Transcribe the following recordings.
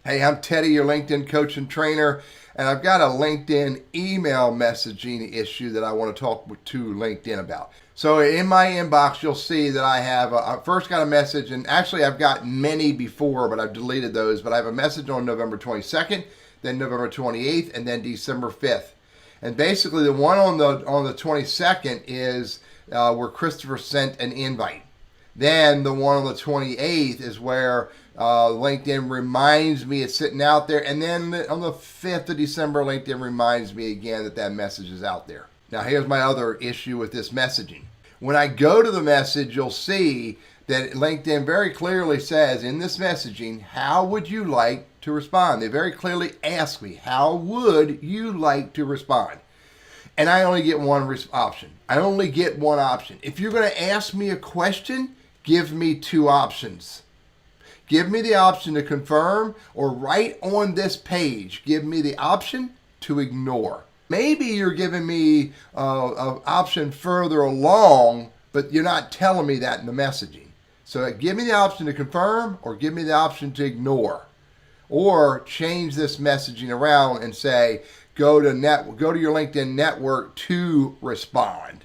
Hey, I'm Teddy, your LinkedIn coach and trainer, and I've got a LinkedIn email messaging issue that I want to talk to LinkedIn about. So in my inbox, you'll see that I first got a message, and actually I've got many before, but I've deleted those, but I have a message on November 22nd, then November 28th, and then December 5th. And basically the one on the 22nd is where Christopher sent an invite. Then the one on the 28th is where LinkedIn reminds me it's sitting out there. And then on the 5th of December, LinkedIn reminds me again that message is out there. Now, here's my other issue with this messaging. When I go to the message, you'll see that LinkedIn very clearly says in this messaging, how would you like to respond? They very clearly ask me, how would you like to respond? And I only get one option. I only get one option. If you're going to ask me a question, give me two options. Give me the option to confirm, or right on this page, give me the option to ignore. Maybe you're giving me an option further along, but you're not telling me that in the messaging. So give me the option to confirm, or give me the option to ignore. Or change this messaging around and say, go to your LinkedIn network to respond.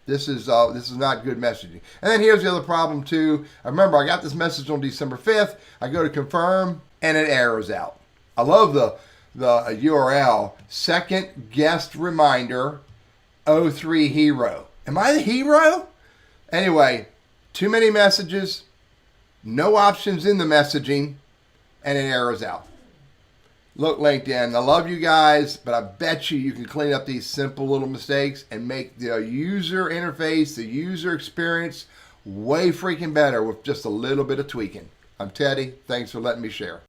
This is not good messaging. And then here's the other problem too. I remember I got this message on December 5th. I go to confirm and it errors out. I love the URL, second guest reminder, O3 hero. Am I the hero? Anyway, too many messages, no options in the messaging, and it errors out. Look, LinkedIn, I love you guys, but I bet you can clean up these simple little mistakes and make the user interface, the user experience way freaking better with just a little bit of tweaking. I'm Teddy. Thanks for letting me share.